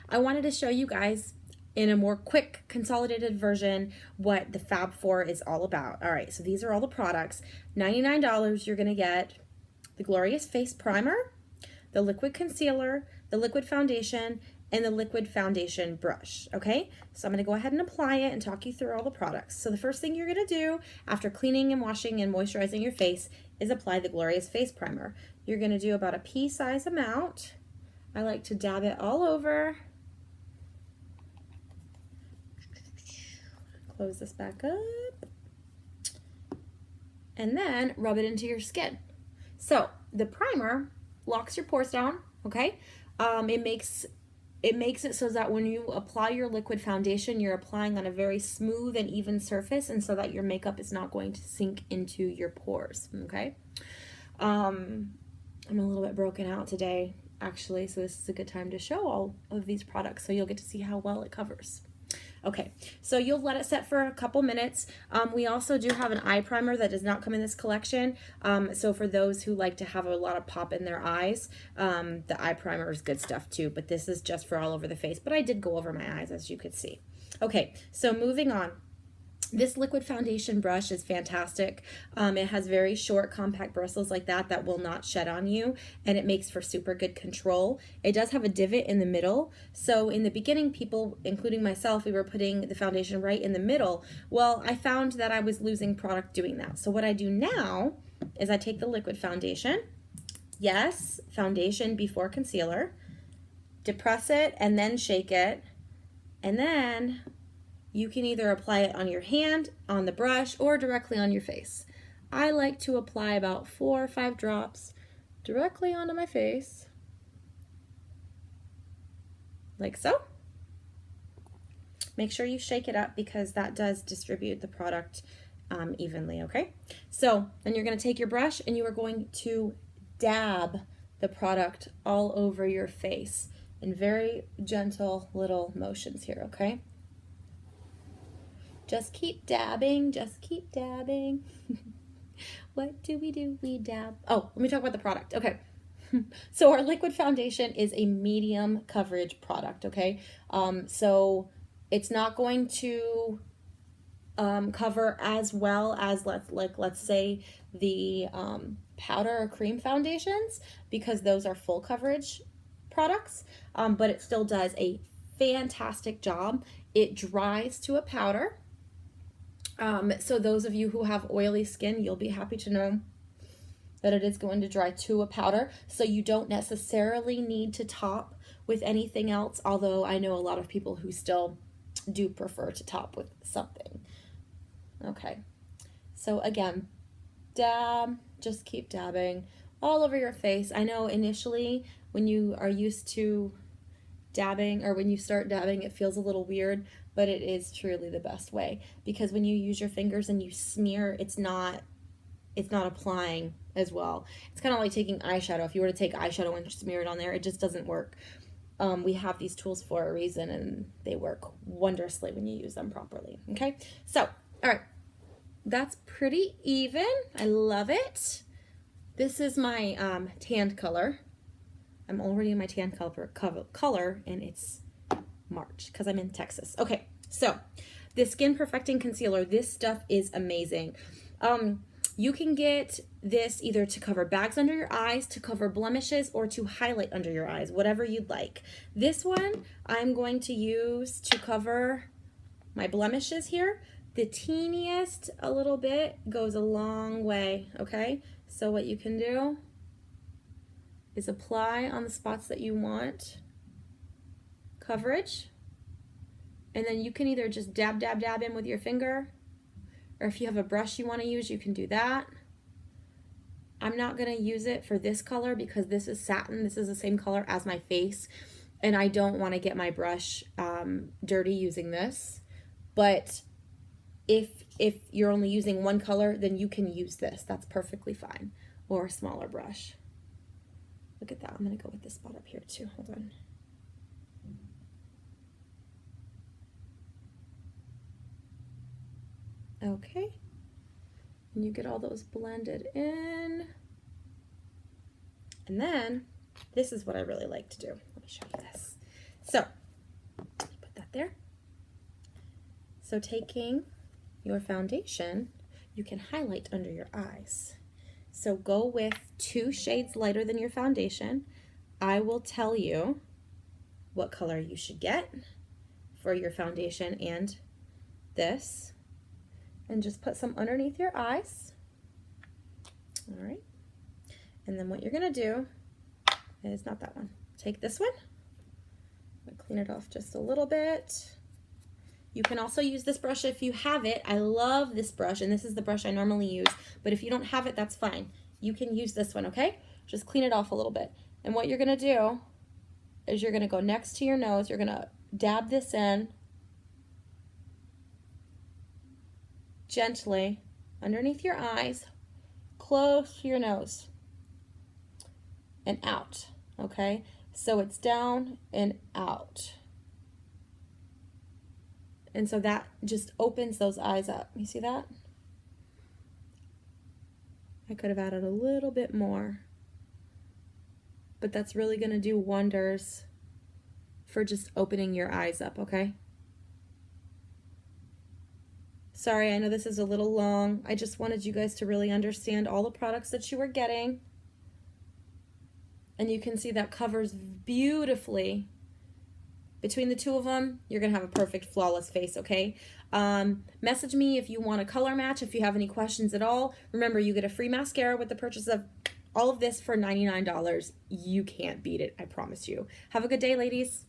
I wanted to show you guys in a more quick consolidated version what the Fab 4 is all about. All right, so these are all the products. $99, you're gonna get the Glorious Face Primer, the liquid concealer, the liquid foundation, and the liquid foundation brush, okay? So I'm gonna go ahead and apply it and talk you through all the products. So the first thing you're gonna do after cleaning and washing and moisturizing your face is apply the Glorious Face Primer. You're gonna do about a pea-size amount. I like to dab it all over. Close this back up. And then rub it into your skin. So the primer locks your pores down, okay? It makes it so that when you apply your liquid foundation, you're applying on a very smooth and even surface, and so that your makeup is not going to sink into your pores, okay? I'm a little bit broken out today, actually, so this is a good time to show all of these products so you'll get to see how well it covers. Okay, so you'll let it set for a couple minutes. We also do have an eye primer that does not come in this collection. So for those who like to have a lot of pop in their eyes, the eye primer is good stuff too, but this is just for all over the face. But I did go over my eyes, as you could see. Okay, so moving on. This liquid foundation brush is fantastic. It has very short, compact bristles like that will not shed on you, and it makes for super good control. It does have a divot in the middle, so in the beginning, people, including myself, we were putting the foundation right in the middle. Well, I found that I was losing product doing that. So what I do now is I take the liquid foundation, yes, foundation before concealer, depress it and then shake it, and then you can either apply it on your hand, on the brush, or directly on your face. I like to apply about 4 or 5 drops directly onto my face, like so. Make sure you shake it up because that does distribute the product evenly, okay? So then you're gonna take your brush and you are going to dab the product all over your face in very gentle little motions here, okay? Just keep dabbing, just keep dabbing. What do? We dab. Oh, let me talk about the product. Okay. So our liquid foundation is a medium coverage product, okay? So it's not going to cover as well as let's say the powder or cream foundations, because those are full coverage products, but it still does a fantastic job. It dries to a powder. So those of you who have oily skin, you'll be happy to know that it is going to dry to a powder. So you don't necessarily need to top with anything else, although I know a lot of people who still do prefer to top with something. Okay, so again, dab, just keep dabbing all over your face. I know initially when you are used to dabbing, or when you start dabbing, it feels a little weird, but it is truly the best way, because when you use your fingers and you smear, it's not applying as well. It's kind of like taking eyeshadow. If you were to take eyeshadow and smear it on there, it just doesn't work. We have these tools for a reason, and they work wondrously when you use them properly. Okay, so all right, that's pretty even. I love it. This is my tanned color. I'm already in my tan color, and it's March because I'm in Texas. Okay, so the Skin Perfecting Concealer, this stuff is amazing. You can get this either to cover bags under your eyes, to cover blemishes, or to highlight under your eyes, whatever you'd like. This one I'm going to use to cover my blemishes here. The teeniest a little bit goes a long way, okay? So what you can do is apply on the spots that you want coverage, and then you can either just dab in with your finger, or if you have a brush you want to use, you can do that. I'm not going to use it for this color because this is satin. This is the same color as my face, and I don't want to get my brush dirty using this. But if you're only using one color, then you can use this. That's perfectly fine, or a smaller brush. Look at that. I'm going to go with this spot up here too. Hold on. Okay. And you get all those blended in. And then, this is what I really like to do. Let me show you this. So, there. So taking your foundation, you can highlight under your eyes. So go with 2 shades lighter than your foundation. I will tell you what color you should get for your foundation and this. And just put some underneath your eyes. All right. And then what you're gonna do is, not that one, take this one. I'm gonna clean it off just a little bit. You can also use this brush if you have it. I love this brush, and this is the brush I normally use, but if you don't have it, that's fine. You can use this one, okay? Just clean it off a little bit. And what you're gonna do is you're gonna go next to your nose, you're gonna dab this in gently underneath your eyes, close to your nose, and out, okay? So it's down and out. And so that just opens those eyes up. You see that? I could have added a little bit more, but that's really gonna do wonders for just opening your eyes up, okay? Sorry, I know this is a little long. I just wanted you guys to really understand all the products that you are getting. And you can see that covers beautifully. Between the 2 of them, you're gonna have a perfect, flawless face, okay? Message me if you want a color match, if you have any questions at all. Remember, you get a free mascara with the purchase of all of this for $99. You can't beat it, I promise you. Have a good day, ladies.